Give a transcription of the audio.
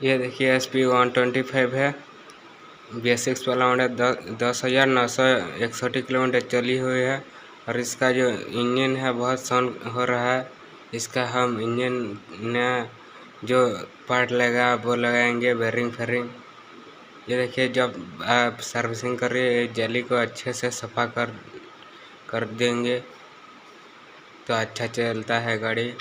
ये देखिए SP125 है, BS6 वाला मॉडल 10,961 किलोमीटर चली हुई है। और इसका जो इंजन है बहुत साउंड हो रहा है। इसका हम इंजन नया जो पार्ट लगा वो लगाएंगे, बेरिंग फेरिंग। ये देखिए जब आप सर्विसिंग कर रही है जली को अच्छे से सफा कर देंगे तो अच्छा चलता है गाड़ी।